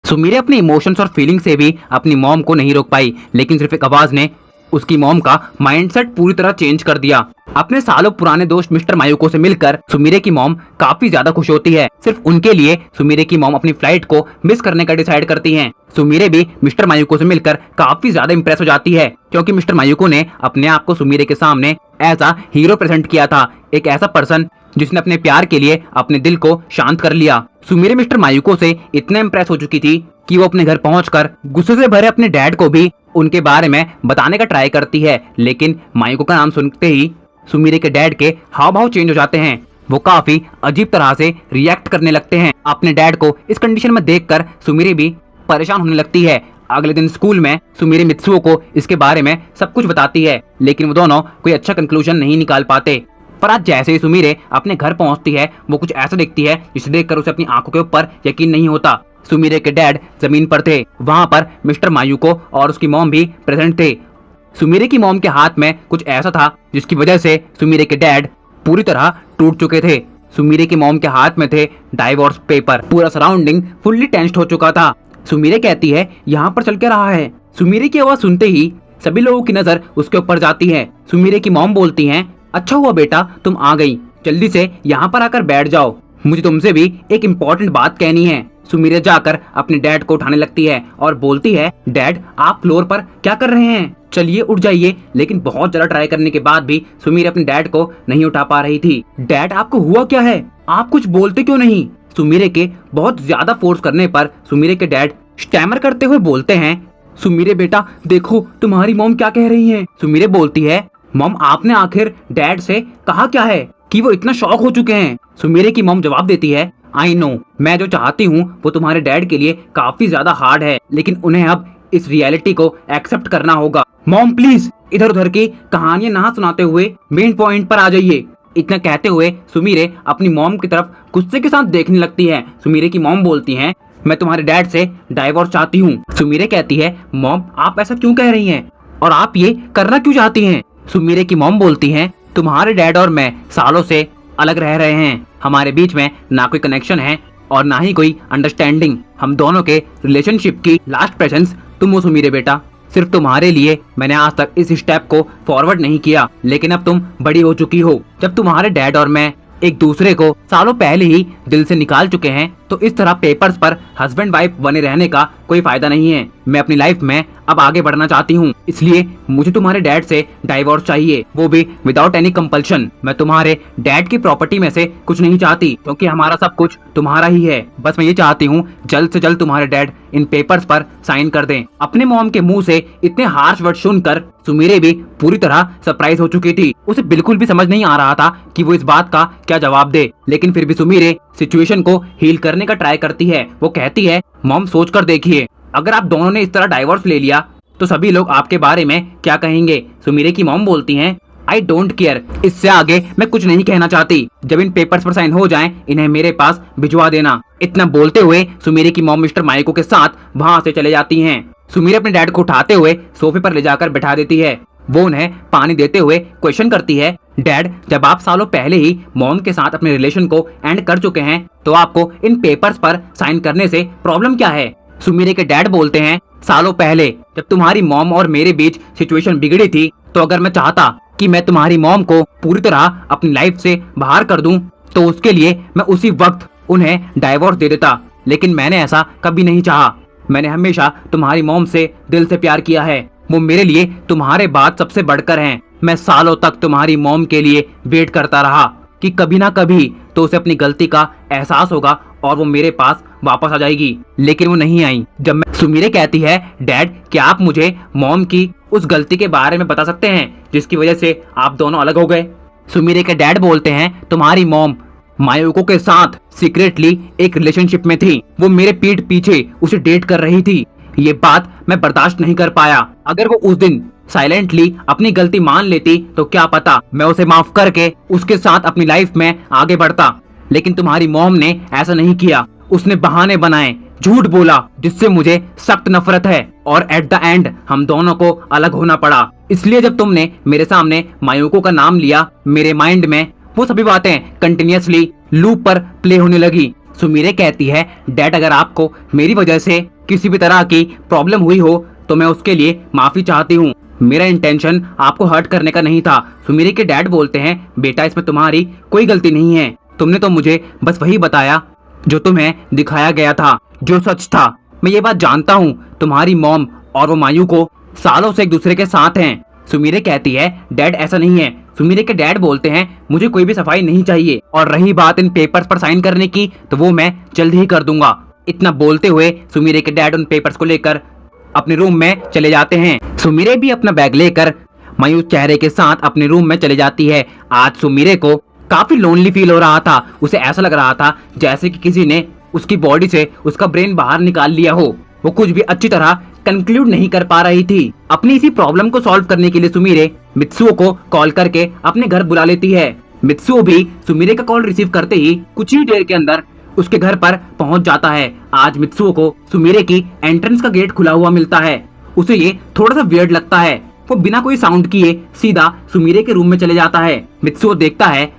Sumire अपने emotions और feeling से भी अपनी मॉम को नहीं रोक पाई, लेकिन सिर्फ एक आवाज ने उसकी मॉम का माइंडसेट पूरी तरह चेंज कर दिया। अपने सालों पुराने दोस्त मिस्टर मायूको से मिलकर सुमीरे की मॉम काफी ज्यादा खुश होती है। सिर्फ उनके लिए सुमीरे की मॉम अपनी फ्लाइट को मिस करने का डिसाइड करती हैं। सुमीरे भी मिस्टर मायूको से मिलकर काफी ज्यादा इंप्रेस हो जाती है, क्योंकि मिस्टर मायूको ने अपने आप को सुमीरे के सामने एज अ हीरो प्रेजेंट किया था, एक ऐसा पर्सन जिसने अपने प्यार के लिए अपने दिल को शांत कर लिया। सुमीरे मिस्टर मायूको से इतने इम्प्रेस हो चुकी थी कि वो अपने घर पहुंचकर गुस्से से भरे अपने डैड को भी उनके बारे में बताने का ट्राई करती है, लेकिन मायूको का नाम सुनते ही सुमीरे के डैड के हाव भाव चेंज हो जाते हैं। वो काफी अजीब तरह से रिएक्ट करने लगते हैं। अपने डैड को इस कंडीशन में देखकर सुमीरे भी परेशान होने लगती है। अगले दिन स्कूल में सुमीरे मित्सुओ को इसके बारे में सब कुछ बताती है, लेकिन वो दोनों कोई अच्छा कंक्लूजन नहीं निकाल पाते। पर आज जैसे ही सुमीरे अपने घर पहुंचती है, वो कुछ ऐसा देखती है जिसे देखकर उसे अपनी आंखों के ऊपर यकीन नहीं होता। सुमीरे के डैड जमीन पर थे। वहां पर मिस्टर मायूको और उसकी मॉम भी प्रेजेंट थे। सुमीरे की मॉम के हाथ में कुछ ऐसा था जिसकी वजह से सुमीरे के डैड पूरी तरह टूट चुके थे। सुमीरे की मॉम के हाथ में थे डाइवोर्स पेपर। पूरा सराउंडिंग फुल्ली टेंस्ड हो चुका था। सुमीरे कहती है, यहाँ पर चल के रहा है। सुमीरे की आवाज सुनते ही सभी लोगों की नजर उसके ऊपर जाती है। सुमीरे की मॉम बोलती हैं, अच्छा हुआ बेटा तुम आ गई, जल्दी से यहाँ पर आकर बैठ जाओ, मुझे तुमसे भी एक इम्पोर्टेंट बात कहनी है। सुमीरे जाकर अपने डैड को उठाने लगती है और बोलती है, डैड आप फ्लोर पर क्या कर रहे हैं, चलिए उठ जाइए। लेकिन बहुत ज्यादा ट्राई करने के बाद भी सुमीरे अपने डैड को नहीं उठा पा रही थी। डैड आपको हुआ क्या है, आप कुछ बोलते क्यों नहीं? सुमीरे के बहुत ज्यादा फोर्स करने पर सुमीरे के डैड स्टैमर करते हुए बोलते हैं, सुमीरे बेटा देखो तुम्हारी मॉम क्या कह रही है। सुमीरे बोलती है, मॉम आपने आखिर डैड से कहा क्या है कि वो इतना शॉक हो चुके हैं? सुमीरे की मॉम जवाब देती है, आई नो, मैं जो चाहती हूँ वो तुम्हारे डैड के लिए काफी ज्यादा हार्ड है, लेकिन उन्हें अब इस रियलिटी को एक्सेप्ट करना होगा। मॉम प्लीज इधर उधर की कहानियां ना सुनाते हुए मेन पॉइंट पर आ जाइए। इतना कहते हुए सुमीरे अपनी मॉम की तरफ गुस्से के साथ देखने लगती है। सुमीरे की मॉम बोलती हैं, मैं तुम्हारे डैड से डाइवोर्स चाहती हूँ। सुमीरे कहती है, मॉम आप ऐसा क्यों कह रही हैं और आप ये करना क्यों चाहती हैं? सुमीरे की मॉम बोलती हैं, तुम्हारे डैड और मैं सालों से अलग रह रहे हैं, हमारे बीच में ना कोई कनेक्शन है और ना ही कोई अंडरस्टैंडिंग। हम दोनों के रिलेशनशिप की लास्ट प्रेजेंस तुम हो सुमीरे बेटा। सिर्फ तुम्हारे लिए मैंने आज तक इस स्टेप को फॉरवर्ड नहीं किया, लेकिन अब तुम बड़ी हो चुकी हो। जब तुम्हारे डैड और मैं एक दूसरे को सालों पहले ही दिल से निकाल चुके हैं, तो इस तरह पेपर्स पर हस्बैंड वाइफ बने रहने का कोई फायदा नहीं है। मैं अपनी लाइफ में अब आगे बढ़ना चाहती हूँ, इसलिए मुझे तुम्हारे डैड से डाइवोर्स चाहिए, वो भी विदाउट एनी कंपल्शन। मैं तुम्हारे डैड की प्रॉपर्टी में से कुछ नहीं चाहती, क्योंकि हमारा सब कुछ तुम्हारा ही है। बस मैं ये चाहती हूँ जल्द से जल्द तुम्हारे डैड इन पेपर्स पर साइन कर दें। अपने मॉम के मुंह से इतने हार्श वर्ड सुनकर सुमीरे भी पूरी तरह सरप्राइज हो चुकी थी। उसे बिल्कुल भी समझ नहीं आ रहा था कि वो इस बात का क्या जवाब दे, लेकिन फिर भी सुमीरे सिचुएशन को हील करने का ट्राई करती है। वो कहती है, मॉम सोच कर देखिए, अगर आप दोनों ने इस तरह डाइवोर्स ले लिया तो सभी लोग आपके बारे में क्या कहेंगे? सुमीरे की मॉम बोलती हैं, आई डोंट केयर, इससे आगे मैं कुछ नहीं कहना चाहती। जब इन पेपर्स पर साइन हो जाएं, इन्हें मेरे पास भिजवा देना। इतना बोलते हुए सुमीरे की मॉम मिस्टर मायूको के साथ वहाँ से चले जाती हैं। सुमीरे अपने डैड को उठाते हुए सोफे पर ले जाकर बैठा देती है। वो उन्हें पानी देते हुए क्वेश्चन करती है, डैड जब आप सालों पहले ही मॉम के साथ अपने रिलेशन को एंड कर चुके हैं, तो आपको इन पेपर्स पर साइन करने से प्रॉब्लम क्या है? सुमीरे के डैड बोलते हैं, सालों पहले जब तुम्हारी मॉम और मेरे बीच सिचुएशन बिगड़ी थी, तो अगर मैं चाहता कि मैं तुम्हारी मॉम को पूरी तरह अपनी लाइफ से बाहर कर दूं, तो उसके लिए मैं उसी वक्त उन्हें डाइवोर्स दे देता, लेकिन मैंने ऐसा कभी नहीं चाहा। मैंने हमेशा तुम्हारी मॉम से दिल से प्यार किया है, वो मेरे लिए तुम्हारे बाद सबसे बढ़कर हैं। मैं सालों तक तुम्हारी मॉम के लिए वेट करता रहा कि कभी ना कभी तो उसे अपनी गलती का एहसास होगा और वो मेरे पास वापस आ जाएगी, लेकिन वो नहीं आई। जब मैं सुमीरे कहती है, डैड क्या आप मुझे मॉम की उस गलती के बारे में बता सकते हैं जिसकी वजह से आप दोनों अलग हो गए? सुमीरे के डैड बोलते हैं, तुम्हारी मॉम मायूको के साथ सीक्रेटली एक रिलेशनशिप में थी, वो मेरे पीठ पीछे उसे डेट कर रही थी। ये बात मैं बर्दाश्त नहीं कर पाया। अगर वो उस दिन साइलेंटली अपनी गलती मान लेती तो क्या पता मैं उसे माफ करके उसके साथ अपनी लाइफ में आगे बढ़ता, लेकिन तुम्हारी मॉम ने ऐसा नहीं किया। उसने बहाने बनाए, झूठ बोला, जिससे मुझे सख्त नफरत है और एट द एंड हम दोनों को अलग होना पड़ा। इसलिए जब तुमने मेरे सामने मायूको का नाम लिया, मेरे माइंड में वो सभी बातें कंटिन्यूअसली लूप पर प्ले होने लगी। सुमीरे कहती है, डैड अगर आपको मेरी वजह से किसी भी तरह की प्रॉब्लम हुई हो तो मैं उसके लिए माफी चाहती हूँ। मेरा इंटेंशन आपको हर्ट करने का नहीं था। सुमीरे के डैड बोलते हैं, बेटा इसमें तुम्हारी कोई गलती नहीं है, तुमने तो मुझे बस वही बताया जो तुम्हें दिखाया गया था, जो सच था। मैं ये बात जानता हूँ, तुम्हारी मॉम और वो मायू को सालों से एक दूसरे के साथ हैं। सुमीरे कहती है, डैड ऐसा नहीं है। सुमीरे के डैड बोलते हैं, मुझे कोई भी सफाई नहीं चाहिए, और रही बात इन पेपर्स पर साइन करने की तो वो मैं जल्द ही कर दूंगा। इतना बोलते हुए सुमीरे के डैड उन पेपर्स को लेकर अपने रूम में चले जाते हैं। सुमीरे भी अपना बैग लेकर मायूस चेहरे के साथ अपने रूम में चले जाती है। आज सुमीरे को काफी लोनली फील हो रहा था। उसे ऐसा लग रहा था जैसे कि किसी ने उसकी बॉडी से उसका ब्रेन बाहर निकाल लिया हो। वो कुछ भी अच्छी तरह कंक्लूड नहीं कर पा रही थी। अपनी इसी प्रॉब्लम को सॉल्व करने के लिए सुमीरे मित्सुओ को कॉल करके अपने घर बुला लेती है। मित्सुओ भी सुमीरे का कॉल रिसीव करते ही कुछ ही देर के अंदर उसके घर पर पहुंच जाता है। आज मित्सुओ को सुमीरे की एंट्रेंस का गेट खुला हुआ मिलता है। उसे ये थोड़ा सा वियर्ड लगता है। वो बिना कोई साउंड किए सीधा सुमीरे के रूम में चले जाता है। मित्सुओ देखता है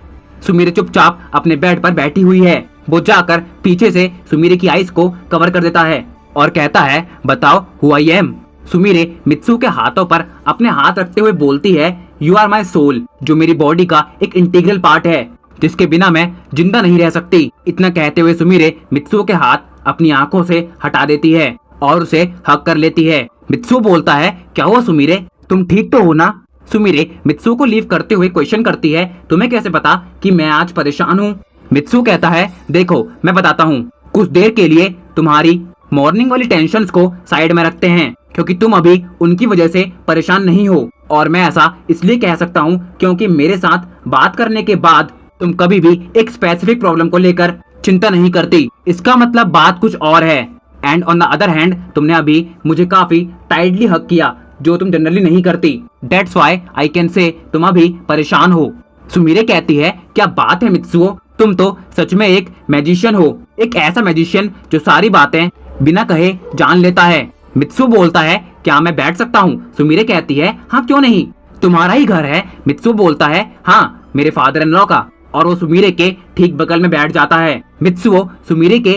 सुमीरे चुपचाप अपने बेड पर बैठी हुई है। वो जाकर पीछे से सुमीरे की आईज को कवर कर देता है और कहता है, बताओ who I am. Sumire Mitsuo के हाथों पर अपने हाथ रखते हुए बोलती है, यू आर माई सोल, जो मेरी बॉडी का एक इंटीग्रल पार्ट है, जिसके बिना मैं जिंदा नहीं रह सकती। इतना कहते हुए सुमीरे मित्सुओ के हाथ अपनी आंखों से हटा देती है और उसे हक कर लेती है। मित्सुओ बोलता है, क्या हुआ सुमीरे, तुम ठीक तो हो ना। सुमीरे मित्सुओ को लीव करते हुए क्वेश्चन करती है, तुम्हें कैसे पता कि मैं आज परेशान हूँ। मित्सुओ कहता है, देखो मैं बताता हूँ, कुछ देर के लिए तुम्हारी मॉर्निंग वाली टेंशन्स को साइड में रखते हैं, क्योंकि तुम अभी उनकी वजह से परेशान नहीं हो। और मैं ऐसा इसलिए कह सकता हूँ क्योंकि मेरे साथ बात करने के बाद तुम कभी भी एक स्पेसिफिक प्रॉब्लम को लेकर चिंता नहीं करती। इसका मतलब बात कुछ और है। And on the other hand तुमने अभी मुझे काफी टाइटली हक किया, जो तुम जनरली नहीं करती। That's why I can say तुम अभी परेशान हो। सुमीरे कहती है, क्या बात है मित्सुओ, तुम तो सच में एक मैजिशियन हो, एक ऐसा मैजिशियन जो सारी बातें बिना कहे जान लेता है। मित्सुओ बोलता है, क्या मैं बैठ सकता हूँ। सुमीरे कहती है, हाँ क्यों नहीं, तुम्हारा ही घर है। मित्सुओ बोलता है, हाँ मेरे फादर इन लॉ का, और वो सुमीरे के ठीक बगल में बैठ जाता है। मित्सुओ सुमीरे के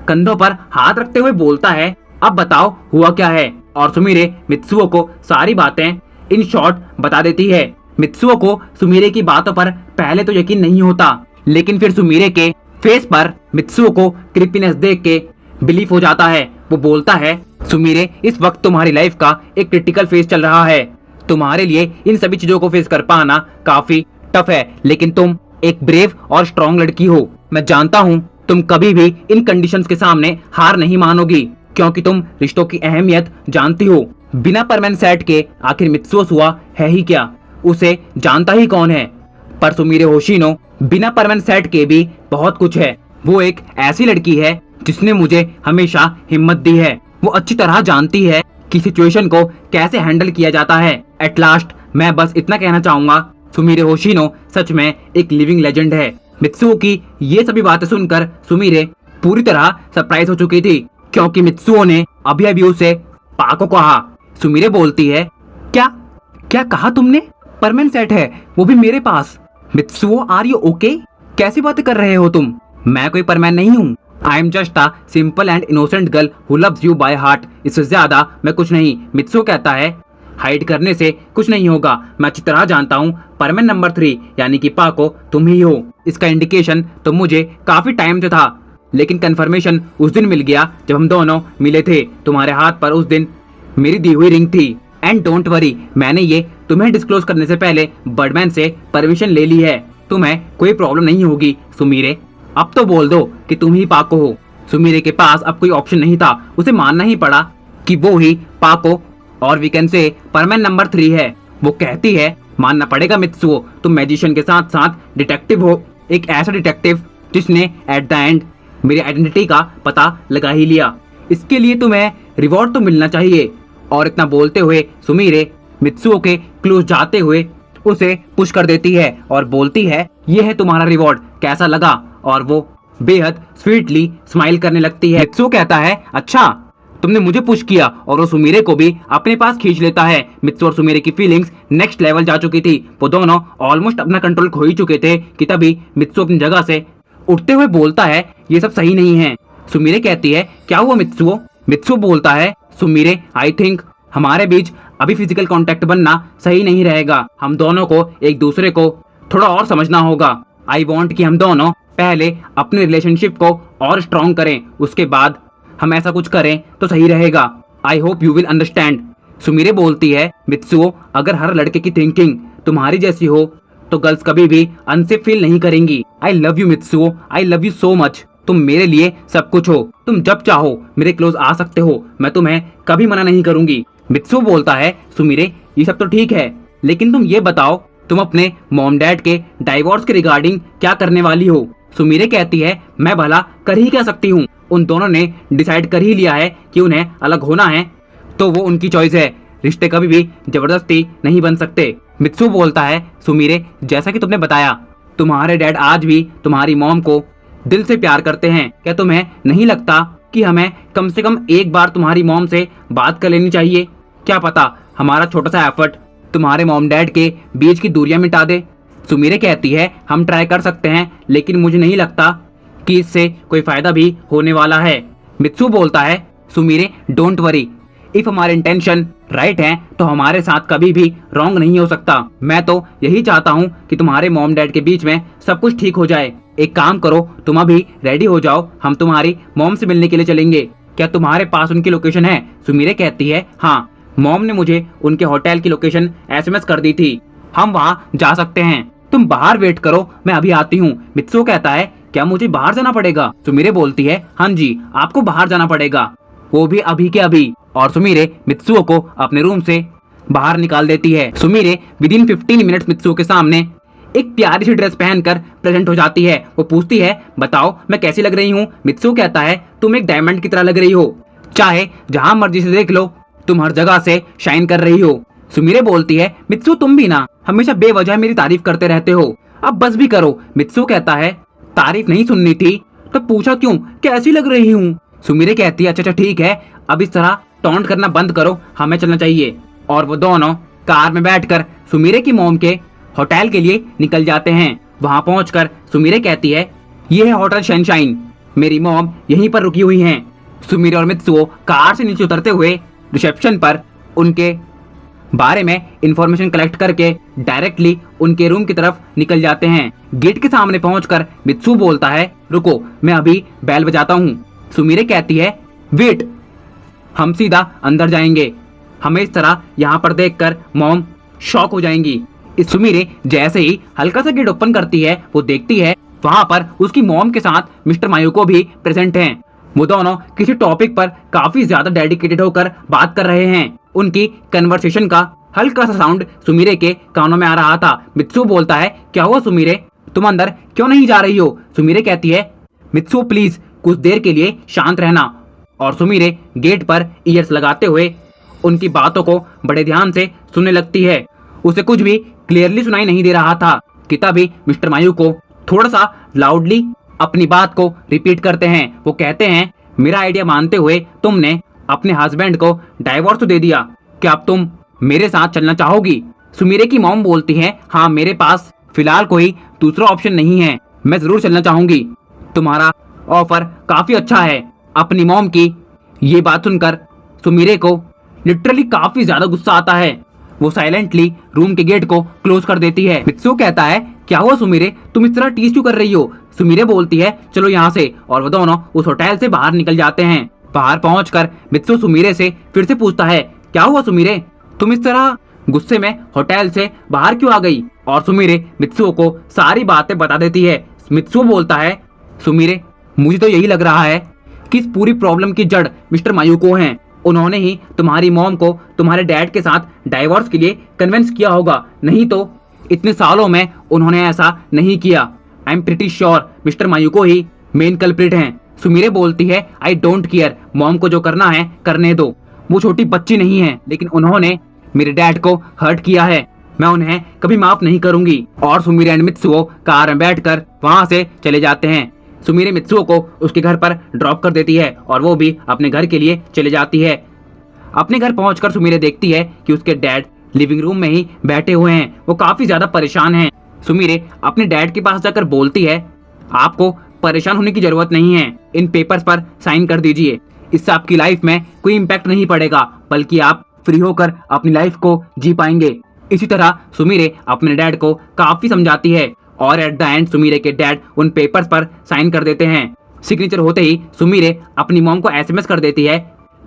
कंधों पर हाथ रखते हुए बोलता है, अब बताओ हुआ क्या है। और सुमीरे मित्सुओ को सारी बातें इन शॉर्ट बता देती है। मित्सुओ को सुमीरे की बातों पर पहले तो यकीन नहीं होता, लेकिन फिर सुमीरे के फेस पर मित्सुओ को क्रीपीनेस देख के बिलीफ हो जाता है। वो बोलता है, सुमीरे इस वक्त तुम्हारी लाइफ का एक क्रिटिकल फेज चल रहा है, तुम्हारे लिए इन सभी चीजों को फेस कर पाना काफी टफ है, लेकिन तुम एक ब्रेव और स्ट्रॉन्ग लड़की हो। मैं जानता हूँ तुम कभी भी इन कंडीशंस के सामने हार नहीं मानोगी, क्योंकि तुम रिश्तों की अहमियत जानती हो। बिना परमानेंट सेट के आखिर मित्सुओ हुआ है ही क्या, उसे जानता ही कौन है। पर सुमीरे होशिनो बिना परमानेंट सेट के भी बहुत कुछ है। वो एक ऐसी लड़की है जिसने मुझे हमेशा हिम्मत दी है। वो अच्छी तरह जानती है कि सिचुएशन को कैसे हैंडल किया जाता है। एट लास्ट मैं बस इतना कहना चाहूंगा, सुमीरे होशिनो सच में एक लिविंग लेजेंड है। मित्सुओ की ये सभी बातें सुनकर सुमीरे पूरी तरह सरप्राइज हो चुकी थी, क्योंकि मित्सुओ ने अभी अभी उसे पाको कहा। सुमीरे बोलती है, क्या क्या कहा तुमने, परमानेंट सेट है वो भी मेरे पास। मित्सुओ आर यू ओके, कैसी बातें कर रहे हो तुम, मैं कोई परमानेंट नहीं हूँ। I am just a simple and innocent girl who loves you by heart, इससे ज्यादा मैं कुछ नहीं। मित्सुओ कहता है, हाइड करने से कुछ नहीं होगा, मैं अच्छी तरह जानता हूँ परमानेंट नंबर 3 यानी कि पाको तुम ही हो। इसका इंडिकेशन तो मुझे काफी टाइम से था, लेकिन कंफर्मेशन उस दिन मिल गया जब हम दोनों मिले थे। तुम्हारे हाथ पर उस दिन मेरी दी हुई रिंग थी। एंड डोंट वरी, मैंने ये तुम्हें डिस्क्लोज करने से पहले बर्डमैन से परमिशन ले ली है। तुम्हें कोई प्रॉब्लम नहीं होगी सुमीरे, अब तो बोल दो कि तुम ही पाको हो। सुमीरे के पास अब कोई ऑप्शन नहीं था, उसे मानना ही पड़ा कि वो ही पाको और we can say permanent number 3 है। वो कहती है, मानना पड़ेगा मित्सुओ, तुम मैजिशियन के साथ साथ डिटेक्टिव हो, एक ऐसा डिटेक्टिव जिसने एट द एंड मेरी आइडेंटिटी का पता लगा ही लिया। इसके लिए तुम्हें रिवॉर्ड तो मिलना चाहिए। और इतना बोलते हुए सुमीरे मित्सुओ के क्लोज जाते हुए उसे पुश कर देती है और बोलती है, ये है तुम्हारा रिवॉर्ड, कैसा लगा। और वो बेहद स्वीटली स्माइल करने लगती है। मित्सुओ कहता है, अच्छा तुमने मुझे पुश किया और वो सुमीरे को भी अपने पास खींच लेता है। मित्सु और सुमीरे की फीलिंग्स नेक्स्ट लेवल जा चुकी थी। वो दोनों ऑलमोस्ट अपना कंट्रोल खो ही चुके थे कि तभी मित्सु अपनी जगह से उठते हुए बोलता है, ये सब सही नहीं है। सुमीरे कहती है, क्या हुआ मित्सु? मित्सु बोलता है, सुमीरे आई थिंक हमारे बीच अभी फिजिकल कांटेक्ट बनना सही नहीं रहेगा। हम दोनों को एक दूसरे को थोड़ा और समझना होगा। आई वॉन्ट कि हम दोनों पहले अपने रिलेशनशिप को और स्ट्रॉन्ग करें, उसके बाद हम ऐसा कुछ करें तो सही रहेगा। I hope you will understand. Sumire बोलती है, मित्सुओ अगर हर लड़के की थिंकिंग तुम्हारी जैसी हो तो गर्ल्स कभी भी अनसेफ फील नहीं करेंगी। I love you Mitsuo, I love you so much. तुम मेरे लिए सब कुछ हो। तुम जब चाहो मेरे क्लोज आ सकते हो, मैं तुम्हें कभी मना नहीं करूंगी। मित्सुओ बोलता है, सुमीरे ये सब तो ठीक है, लेकिन तुम ये बताओ तुम अपने मॉम डैड के डाइवोर्स के रिगार्डिंग क्या करने वाली हो? सुमीरे कहती है, मैं भला कर ही क्या सकती हूँ। उन दोनों ने डिसाइड कर ही लिया है कि उन्हें अलग होना है, तो वो उनकी चॉइस है। रिश्ते कभी भी जबरदस्ती नहीं बन सकते। मित्सु बोलता है, सुमीरे जैसा कि तुमने बताया तुम्हारे डैड आज भी तुम्हारी मॉम को दिल से प्यार करते हैं। क्या तुम्हें नहीं लगता कि हमें कम से कम एक बार तुम्हारी मॉम से बात कर लेनी चाहिए? क्या पता हमारा छोटा सा एफर्ट तुम्हारे मॉम डैड के बीच की दूरियां मिटा दे। सुमीरे कहती है, हम ट्राई कर सकते हैं, लेकिन मुझे नहीं लगता कि इससे कोई फायदा भी होने वाला है। मित्सु बोलता है, सुमीरे डोंट वरी, इफ हमारे इंटेंशन राइट हैं तो हमारे साथ कभी भी रॉन्ग नहीं हो सकता। मैं तो यही चाहता हूँ कि तुम्हारे मॉम डैड के बीच में सब कुछ ठीक हो जाए। एक काम करो, तुम अभी रेडी हो जाओ, हम तुम्हारी मॉम से मिलने के लिए चलेंगे। क्या तुम्हारे पास उनकी लोकेशन है? सुमीरे कहती है, हाँ मॉम ने मुझे उनके होटल की लोकेशन SMS कर दी थी, हम वहाँ जा सकते हैं। तुम बाहर वेट करो, मैं अभी आती हूँ। मित्सु कहता है, क्या मुझे बाहर जाना पड़ेगा? सुमीरे बोलती है, हाँ जी आपको बाहर जाना पड़ेगा, वो भी अभी के अभी। और सुमीरे मित्सुओ को अपने रूम से बाहर निकाल देती है। सुमीरे विदिन 15 मिनट्स मित्सुओ के सामने एक प्यारी सी ड्रेस पहनकर प्रेजेंट हो जाती है। वो पूछती है, बताओ मैं कैसी लग रही हूँ? मित्सु कहता है, तुम एक डायमंड की तरह लग रही हो, चाहे जहाँ मर्जी से देख लो तुम हर जगह से शाइन कर रही हो। सुमीरे बोलती है, मित्सु तुम भी ना हमेशा बेवजह मेरी तारीफ करते रहते हो, अब बस भी करो। मित्सु कहता है, तारीफ नहीं सुननी थी तो पूछा क्यों कैसी लग रही हूँ? सुमीरे कहती है, अच्छा ठीक है, अब इस तरह टॉन्ट करना बंद करो, हमें चलना चाहिए। और वो दोनों कार में बैठकर सुमीरे की मॉम के होटल के लिए निकल जाते हैं। वहां पहुंचकर सुमीरे कहती है, ये है होटल सनशाइन, मेरी मॉम यहीं पर रुकी हुई हैं। सुमीरे और मित्सुओ कार से नीचे उतरते हुए रिसेप्शन पर उनके बारे में इंफॉर्मेशन कलेक्ट करके डायरेक्टली उनके रूम की तरफ निकल जाते हैं। गेट के सामने पहुंचकर मित्सु बोलता है, रुको मैं अभी बेल बजाता हूँ। सुमीरे कहती है, वेट, हम सीधा अंदर जाएंगे। हमें इस तरह यहाँ पर देखकर मॉम शॉक हो जाएंगी। इस सुमीरे जैसे ही हल्का सा गेट ओपन करती है, वो देखती है वहाँ पर उसकी मॉम के साथ मिस्टर मायूको भी प्रेजेंट हैं। वो दोनों किसी टॉपिक पर काफी ज्यादा डेडिकेटेड होकर बात कर रहे हैं। उनकी कन्वर्सेशन का हल्का सा साउंड सुमीरे के कानों में आ रहा था। मित्सु बोलता है, क्या हुआ सुमीरे, तुम अंदर क्यों नहीं जा रही हो? सुमीरे कहती है, मित्सु प्लीज कुछ देर के लिए शांत रहना। और सुमीरे गेट पर ईयर्स लगाते हुए उनकी बातों को बड़े ध्यान से सुनने लगती है। उसे कुछ भी क्लियरली सुनाई नहीं दे रहा था कि तभी मिस्टर मायूको थोड़ा सा लाउडली अपनी बात को रिपीट करते हैं। वो कहते हैं, मेरा आइडिया मानते हुए तुमने अपने हस्बैंड को डाइवोर्स तो दे दिया, क्या अब तुम मेरे साथ चलना चाहोगी? सुमीरे की मॉम बोलती है, हाँ मेरे पास फिलहाल कोई दूसरा ऑप्शन नहीं है, मैं जरूर चलना चाहूंगी, तुम्हारा ऑफर काफी अच्छा है। अपनी मॉम की ये बात सुनकर सुमीरे को लिटरली काफी ज्यादा गुस्सा आता है। वो साइलेंटली रूम के गेट को क्लोज कर देती है। मित्सु कहता है, क्या हुआ सुमीरे, तुम इस तरह टीज क्यों कर रही हो? सुमीरे बोलती है, चलो यहाँ से। और वो दोनों उस होटल से बाहर निकल जाते हैं। बाहर पहुंचकर मित्सु सुमीरे से फिर से पूछता है, क्या हुआ सुमीरे, तुम इस तरह गुस्से में होटल से बाहर क्यों आ गई? और सुमीरे मित्सु को सारी बातें बता देती है। मित्सु बोलता है, सुमीरे मुझे तो यही लग रहा है कि इस पूरी प्रॉब्लम की जड़ मिस्टर मायूको हैं। उन्होंने ही तुम्हारी मॉम को तुम्हारे डैड के साथ डाइवोर्स के लिए कन्विंस किया होगा, नहीं तो इतने सालों में उन्होंने ऐसा नहीं किया। I am pretty sure mister Mayuko ही मेन कल्प्रिट हैं। सुमीरे बोलती है, आई डोंट केयर, मॉम को जो करना है करने दो, वो छोटी बच्ची नहीं है, लेकिन उन्होंने मेरे डैड को हर्ट किया है, मैं उन्हें कभी माफ नहीं करूंगी। और सुमीरे एंड मित्सुओ कार में बैठकर वहां से चले जाते हैं। सुमिरे मित्सुओ को उसके घर पर ड्रॉप कर देती है और वो भी अपने घर के लिए चले जाती है। अपने घर पहुंचकर सुमिरे देखती है कि उसके डैड लिविंग रूम में ही बैठे हुए हैं। वो काफी ज्यादा परेशान हैं। सुमिरे अपने डैड के पास जाकर बोलती है, आपको परेशान होने की जरूरत नहीं है, इन पेपर्स पर साइन कर दीजिए। इससे आपकी लाइफ में कोई इम्पैक्ट नहीं पड़ेगा, बल्कि आप फ्री होकर अपनी लाइफ को जी पाएंगे। इसी तरह सुमिरे अपने डैड को काफी समझाती है और एट द एंड सुमिरे के डैड उन पेपर्स पर साइन कर देते हैं। सिग्नेचर होते ही सुमिरे अपनी मॉम को एसएमएस कर देती है,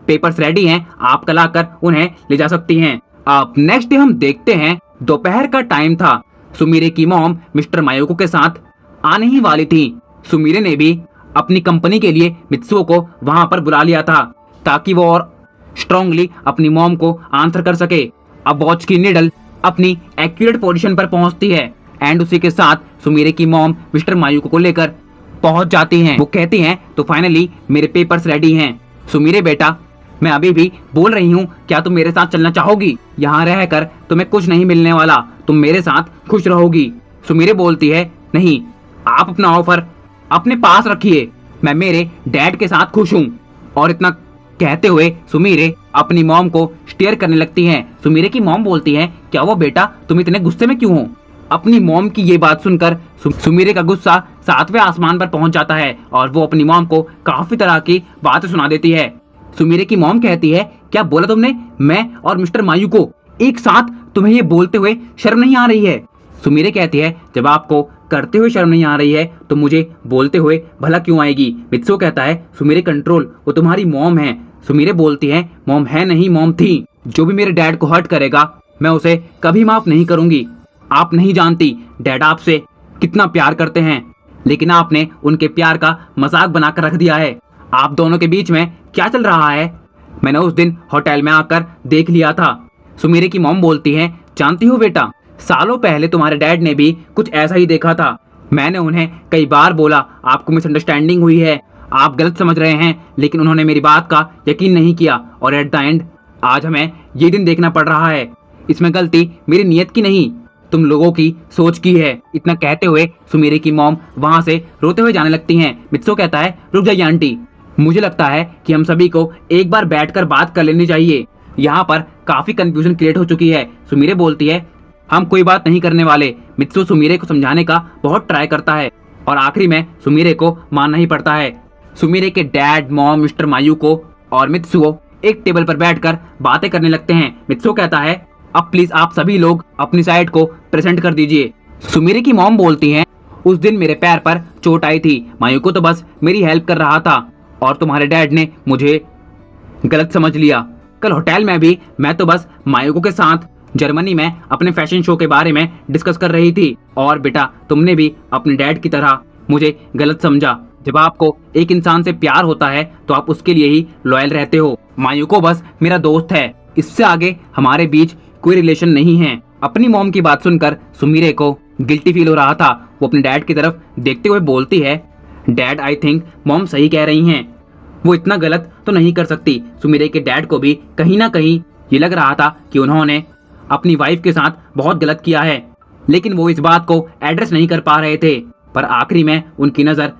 पेपर्स रेडी हैं, आप कल आकर उन्हें ले जा सकती हैं। अब नेक्स्ट डे हम देखते हैं, दोपहर का टाइम था। सुमिरे की मॉम मिस्टर मायोको के साथ आने ही वाली थी। सुमिरे ने भी अपनी कंपनी के लिए मित्सुओ को वहां पर बुला लिया था ताकि वो और स्ट्रांगली अपनी मॉम को आंसर कर सके। अब वॉच की निडल अपनी एक्यूरेट पोजीशन पर पहुंचती है एंड उसी के साथ सुमिरे की मॉम मिस्टर मायोको को लेकर पहुंच जाती हैं। वो कहती हैं, तो फाइनली मेरे पेपर्स रेडी हैं। सुमिरे बेटा, मैं अभी भी बोल रही हूँ, क्या तुम मेरे साथ चलना चाहोगी? यहाँ रहकर तुम्हें कुछ नहीं मिलने वाला, तुम मेरे साथ खुश रहोगी। सुमिरे बोलती है, नहीं, आप अपना ऑफर अपने पास रखिए, मैं मेरे डैड के साथ खुश हूँ। और इतना कहते हुए सुमिरे अपनी मॉम को स्टेयर करने लगती हैं। सुमिरे की मॉम बोलती है, क्या वो बेटा, तुम इतने गुस्से में क्यों हो? अपनी मॉम की ये बात सुनकर सुमिरे का गुस्सा 7वें आसमान पर पहुंच जाता है और वो अपनी मॉम को काफी तरह की बातें सुना देती है। सुमिरे की मॉम कहती है, क्या बोला तुमने? मैं और मिस्टर मायूको एक साथ? तुम्हें ये बोलते हुए शर्म नहीं आ रही है? सुमिरे कहती है, जब आपको करते हुए शर्म नहीं आ रही है तो मुझे बोलते हुए भला क्यों आएगी? मित्सुओ कहता है, सुमिरे कंट्रोल, वो तुम्हारी मॉम है। सुमिरे बोलती है, मॉम है नहीं, मॉम थी। जो भी मेरे डैड को हर्ट करेगा मैं उसे कभी माफ नहीं करूंगी। आप नहीं जानती डैड आपसे कितना प्यार करते हैं, लेकिन आपने उनके प्यार का मजाक बनाकर रख दिया है। आप दोनों के बीच में क्या चल रहा है मैंने उस दिन होटल में आकर देख लिया था। सुमिरे की मॉम बोलती है, जानती हो बेटा, सालों पहले तुम्हारे डैड ने भी कुछ ऐसा ही देखा था। मैंने उन्हें कई बार बोला, आपको मिसअंडरस्टैंडिंग हुई है, आप गलत समझ रहे हैं, लेकिन उन्होंने मेरी बात का यकीन नहीं किया और एट द एंड आज हमें ये दिन देखना पड़ रहा है। इसमें गलती मेरी नीयत की नहीं, तुम लोगों की सोच की है। इतना कहते हुए सुमिरे की मॉम वहां से रोते हुए जाने लगती हैं। मित्सुओ कहता है, रुक जाइए आंटी, मुझे लगता है कि हम सभी को एक बार बैठकर बात कर लेनी चाहिए। यहाँ पर काफी कंफ्यूजन क्रिएट हो चुकी है। सुमिरे बोलती है, हम कोई बात नहीं करने वाले। मित्सुओ सुमिरे को समझाने का बहुत ट्राई करता है और आखिरी में सुमिरे को मानना ही पड़ता है। सुमिरे के डैड, मॉम, मिस्टर मायूको और मित्सुओ एक टेबल पर बैठकर बातें करने लगते हैं। मित्सुओ कहता है, अब प्लीज आप सभी लोग अपनी साइड को प्रेजेंट कर दीजिए। सुमिरे की मॉम बोलती हैं, उस दिन मेरे पैर पर चोट आई थी, मायूको तो बस मेरी हेल्प कर रहा था और तुम्हारे डैड ने मुझे गलत समझ लिया। कल होटल में भी मैं तो बस मायूको के साथ जर्मनी में अपने फैशन शो के बारे में डिस्कस कर रही थी और बेटा तुमने भी अपने डैड की तरह मुझे गलत समझा। जब आपको एक इंसान से प्यार होता है तो आप उसके लिए ही लॉयल रहते हो। मायूको बस मेरा दोस्त है, इससे आगे हमारे बीच कोई रिलेशन नहीं है। अपनी मॉम की बात सुनकर सुमिरे को गिल्टी फील हो रहा था। वो अपने डैड की तरफ देखते हुए बोलती है, डैड आई थिंक मॉम सही कह रही हैं, वो इतना गलत तो नहीं कर सकती। सुमिरे के डैड को भी कहीं ना कहीं ये लग रहा था कि उन्होंने अपनी वाइफ के साथ बहुत गलत किया है, लेकिन वो इस बात को एड्रेस नहीं कर पा रहे थे। पर आखिरी में उनकी नज़र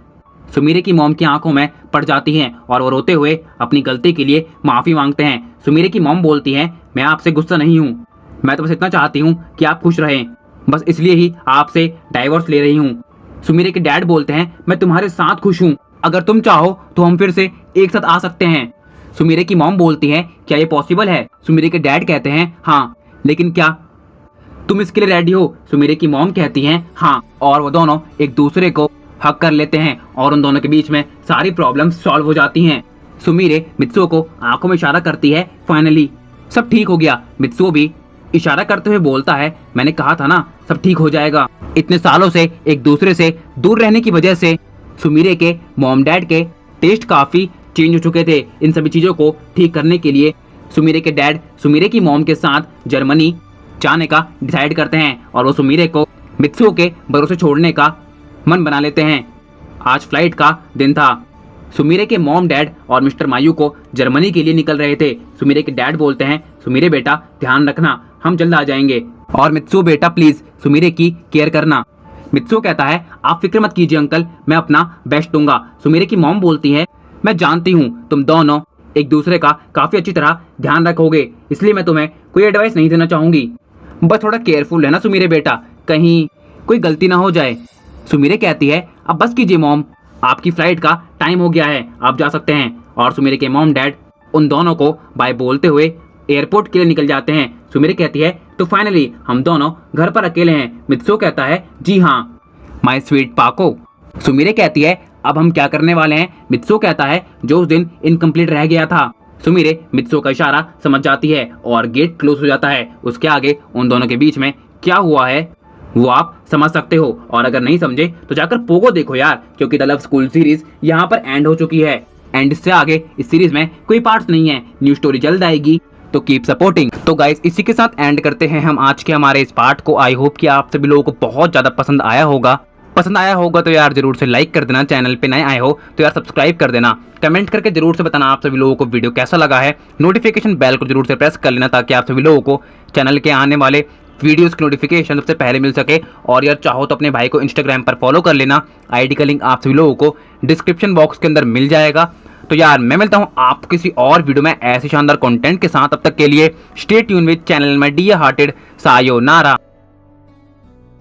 सुमिरे की मॉम की आंखों में पड़ जाती है और वो रोते हुए अपनी गलती के लिए माफ़ी मांगते हैं। सुमिरे की मॉम बोलती है, मैं आपसे गुस्सा नहीं हूँ, मैं तो बस इतना चाहती हूँ कि आप खुश रहें, बस इसलिए ही आपसे डाइवोर्स ले रही हूँ। सुमिरे के डैड बोलते हैं, मैं तुम्हारे साथ खुश हूँ, अगर तुम चाहो तो हम फिर से एक साथ आ सकते हैं। सुमिरे की मॉम बोलती है, क्या ये पॉसिबल है? सुमिरे के डैड कहते हैं, हाँ, लेकिन क्या तुम इसके लिए रेडी हो? सुमिरे की मॉम कहती हैं, हाँ, और वो दोनों एक दूसरे को हक कर लेते हैं और उन दोनों के बीच में सारी प्रॉब्लम्स सॉल्व हो जाती हैं। सुमिरे मित्सुओ को आंखों में इशारा करती है, फाइनली सब ठीक हो गया। मित्सुओ भी इशारा करते हुए बोलता है, मैंने कहा था ना सब ठीक हो जाएगा। इतने सालों से एक दूसरे से दूर रहने की वजह से सुमिरे के मॉम डैड के टेस्ट काफी चेंज हो चुके थे। इन सभी चीजों को ठीक करने के लिए सुमिरे के डैड सुमिरे की मॉम के साथ जर्मनी जाने का डिसाइड करते हैं और वो सुमिरे को मित्सुओ के भरोसे छोड़ने का मन बना लेते हैं। आज फ्लाइट का दिन था। सुमिरे के मॉम डैड और मिस्टर मायूको जर्मनी के लिए निकल रहे थे। सुमिरे के डैड बोलते हैं, सुमिरे बेटा ध्यान रखना, हम जल्द आ जाएंगे, और मित्सुओ बेटा प्लीज सुमिरे की केयर करना। मित्सुओ कहता है आप फिक्र मत कीजिए अंकल, मैं अपना बेस्ट दूंगा। सुमिरे की मॉम बोलती है मैं जानती हूँ तुम दोनों एक दूसरे का काफी अच्छी तरह ध्यान रखोगे, इसलिए मैं तुम्हें कोई एडवाइस नहीं देना चाहूंगी। बस थोड़ा केयरफुल रहना सुमिरे बेटा, कहीं कोई गलती ना हो जाए। सुमिरे कहती है अब बस कीजिए मॉम, आपकी फ्लाइट का टाइम हो गया है, आप जा सकते हैं। और सुमिरे के मॉम डैड उन दोनों को बाय बोलते हुए एयरपोर्ट के लिए निकल जाते हैं। सुमिरे कहती है तो फाइनली हम दोनों घर पर अकेले हैं। मित्सुओ कहता है जी हाँ माय स्वीट पाको। सुमिरे कहती है अब हम क्या करने वाले हैं। मित्सुओ कहता है जो उस दिन इनकम्प्लीट रह गया था। सुमिरे मित्सुओ का इशारा समझ जाती है और गेट क्लोज हो जाता है। उसके आगे उन दोनों के बीच में क्या हुआ है वो आप समझ सकते हो, और अगर नहीं समझे तो जाकर पोगो देखो यार, क्योंकि द लव स्कूल सीरीज यहाँ पर एंड हो चुकी है। एंड इससे आगे इस सीरीज में कोई पार्ट्स नहीं है, न्यू स्टोरी जल्द आएगी, तो कीप सपोर्टिंग। तो गाइस इसी के साथ एंड करते हैं हम आज के हमारे इस पार्ट को। आई होप कि आप सभी लोगों को बहुत ज्यादा पसंद आया होगा तो यार जरूर से लाइक कर देना, चैनल पे नए आए हो तो यार सब्सक्राइब कर देना, कमेंट करके जरूर से बताना आप सभी लोगों को वीडियो कैसा लगा है। नोटिफिकेशन बेल को जरूर से प्रेस कर लेना ताकि आप सभी लोगों को चैनल के आने वाले वीडियोस की नोटिफिकेशन सबसे पहले मिल सके। और यार चाहो तो अपने भाई को इंस्टाग्राम पर फॉलो कर लेना, आईडी का लिंक आप सभी लोगों को डिस्क्रिप्शन बॉक्स के अंदर मिल जाएगा। तो यार मैं मिलता हूँ आपको किसी और वीडियो में ऐसे शानदार कंटेंट के साथ, तब तक के लिए स्टे ट्यून विद चैनल में डियर हार्टेड सायोनारा।